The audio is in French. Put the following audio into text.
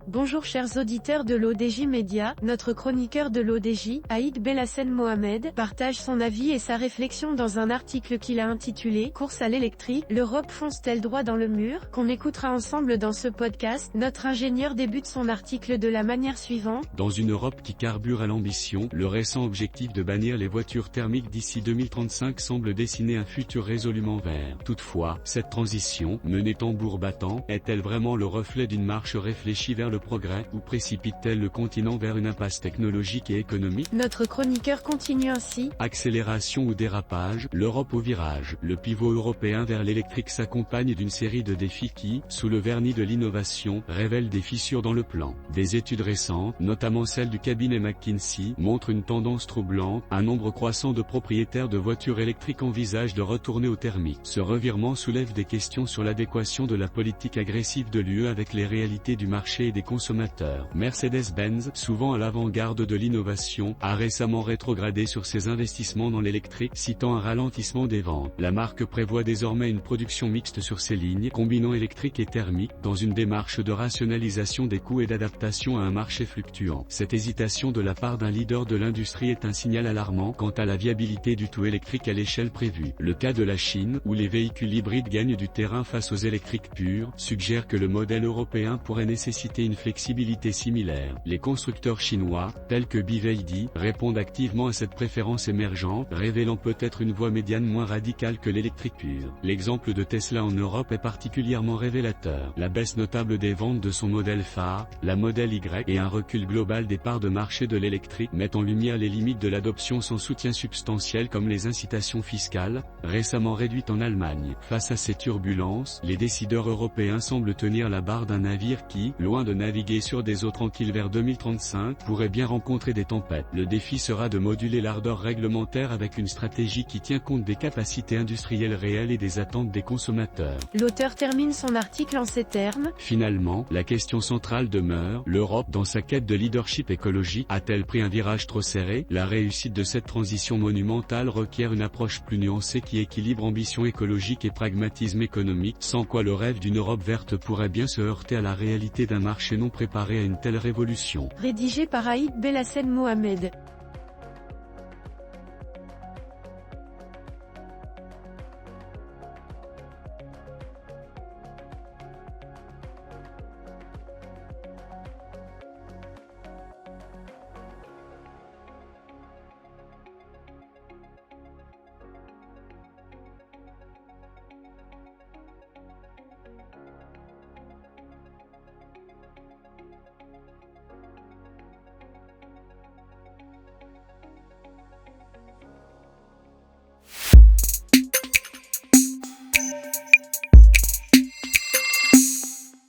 Bonjour chers auditeurs de l'ODJ Média, notre chroniqueur de l'ODJ, Aïd Belhassen Mohamed, partage son avis et sa réflexion dans un article qu'il a intitulé « Course à l'électrique, l'Europe fonce-t-elle droit dans le mur ?» qu'on écoutera ensemble dans ce podcast. Notre ingénieur débute son article de la manière suivante. Dans une Europe qui carbure à l'ambition, le récent objectif de bannir les voitures thermiques d'ici 2035 semble dessiner un futur résolument vert. Toutefois, cette transition, menée tambour battant, est-elle vraiment le reflet d'une marche réfléchie vers le progrès, ou précipite-t-elle le continent vers une impasse technologique et économique? Notre chroniqueur continue ainsi. Accélération ou dérapage, l'Europe au virage. Le pivot européen vers l'électrique s'accompagne d'une série de défis qui, sous le vernis de l'innovation, révèlent des fissures dans le plan. Des études récentes, notamment celle du cabinet McKinsey, montrent une tendance troublante. Un nombre croissant de propriétaires de voitures électriques envisagent de retourner au thermique. Ce revirement soulève des questions sur l'adéquation de la politique agressive de l'UE avec les réalités du marché et des consommateurs. Mercedes-Benz, souvent à l'avant-garde de l'innovation, a récemment rétrogradé sur ses investissements dans l'électrique, citant un ralentissement des ventes. La marque prévoit désormais une production mixte sur ses lignes, combinant électrique et thermique, dans une démarche de rationalisation des coûts et d'adaptation à un marché fluctuant. Cette hésitation de la part d'un leader de l'industrie est un signal alarmant quant à la viabilité du tout électrique à l'échelle prévue. Le cas de la Chine, où les véhicules hybrides gagnent du terrain face aux électriques purs, suggère que le modèle européen pourrait nécessiter une flexibilité similaire. Les constructeurs chinois, tels que BYD, répondent activement à cette préférence émergente, révélant peut-être une voie médiane moins radicale que l'électrique pure. L'exemple de Tesla en Europe est particulièrement révélateur. La baisse notable des ventes de son modèle phare, la Model Y, et un recul global des parts de marché de l'électrique mettent en lumière les limites de l'adoption sans soutien substantiel comme les incitations fiscales, récemment réduites en Allemagne. Face à ces turbulences, les décideurs européens semblent tenir la barre d'un navire qui, loin de naviguer sur des eaux tranquilles vers 2035, pourrait bien rencontrer des tempêtes. Le défi sera de moduler l'ardeur réglementaire avec une stratégie qui tient compte des capacités industrielles réelles et des attentes des consommateurs. L'auteur termine son article en ces termes. Finalement, la question centrale demeure, l'Europe dans sa quête de leadership écologique a-t-elle pris un virage trop serré? La réussite de cette transition monumentale requiert une approche plus nuancée qui équilibre ambition écologique et pragmatisme économique, sans quoi le rêve d'une Europe verte pourrait bien se heurter à la réalité d'un marché non préparé à une telle révolution. Rédigé par Aïd Belhassen Mohamed.